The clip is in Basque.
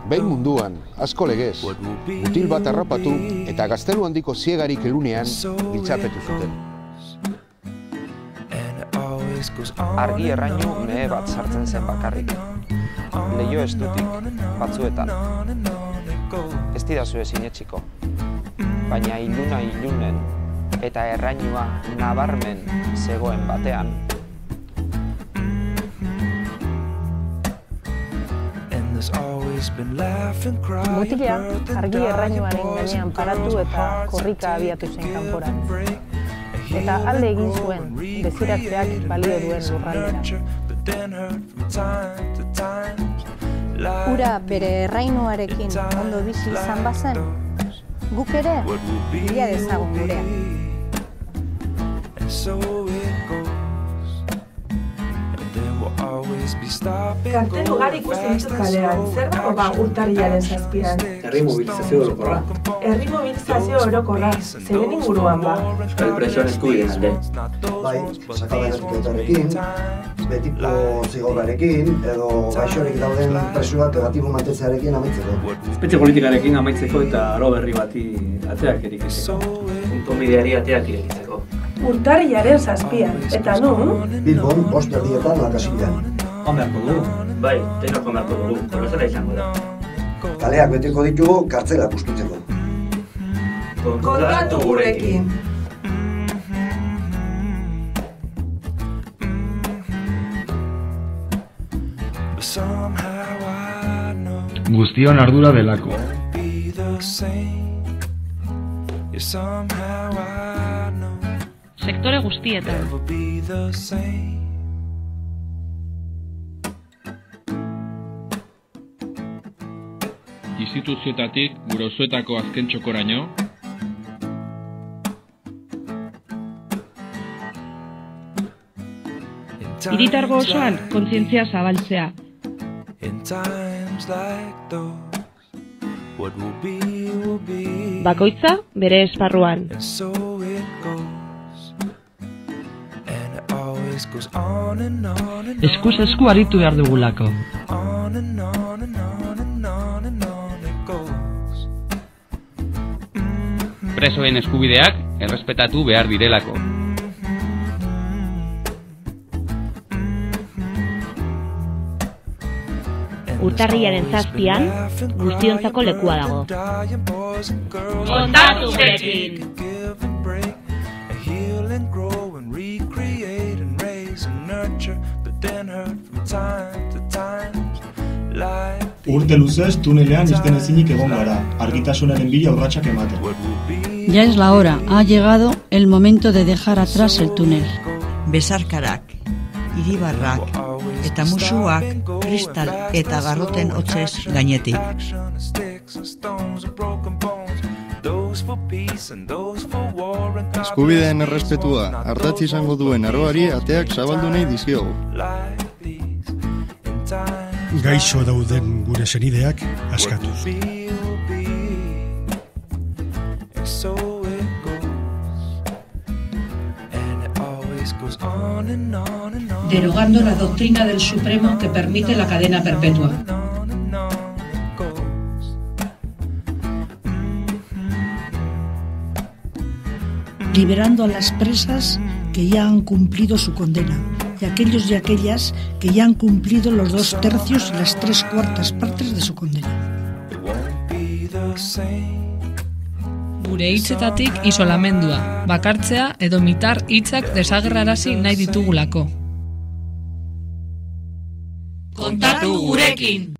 Behin munduan, asko legez, mutil bat harrapatu eta gaztelu handiko ziegarik elunean giltzapetu zuten. Argi errainu mehe bat sartzen zen bakarrik. Leiho estutik, batzuetan. Ez didazue sinetxiko. Baina ilunen eta errainua nabarmen zegoen batean. Mutila argi errainuaren gainean paratu eta korrika abiatu zen kanporan. Eta alde egin zuen, beziratzeak balio duen lurraldera. Ura bere errainuarekin ondo bizi izan bazen, guk ere bila dezagun gurea. Kartel ugari ikusten ditut kalean, zer dago ba urtarrilaren 7an? Herri mobilizazio orokorra. Herri mobilizazio orokorra, zeinen inguruan ba? Euskal presoen eskubideen alde. Bai, sakabanatuetarekin, betiko zigorrarekin, edo gaixorik dauden presoak negatibo mantetzearekin amaitzeko. Espetxe politikarekin amaitzeko eta aro berri bati ateak irekitzeko. Konponbideari ateak irekitzeko. Urtarrilaren 7an, eta nun? Bilbon, 5:00 Lakasilan. Joan beharko dugu. Bai, denok joan beharko dugu, kolozera izango da. Kaleak beteko ditugu kartzela bustutzeko. Kontatu gurekin! Guztion ardura delako. Sektore guztietan. Instituzioetatik gure osoetako azken txokoraino, hiritargo osoan kontzientzia zabaltzea. Bakoitza bere esparruan. Eskuz esku aritu behar dugulako. Presoen eskubideak errespetatu behar direlako. Urtarrilaren 7an guztiontzako lekua dago. Kontatu gurekin! Urte luzez tunelean izten ezinik egon gara, argitasunaren bila urratsak ematen. Ya es la hora, ha llegado el momento de dejar atrás el túnel. Besarkarak, iribarrak eta musuak kristal eta garroten hotzez gainetik. Eskubideen errespetua ardatz izango duen aroari ateak zabaldu nahi dizkiogu. Gaixo dauden gure senideak askatuz. Derogando la doctrina del Supremo que permite la cadena perpetua. Liberando a las presas que ya han cumplido su condena, y aquellos y aquellas que ya han cumplido los 2/3 y las 3/4 partes de su condena. Gure hitzetatik isolamendua, bakartzea edo mitar hitzak desagerrarazi nahi ditugulako. Kontatu gurekin!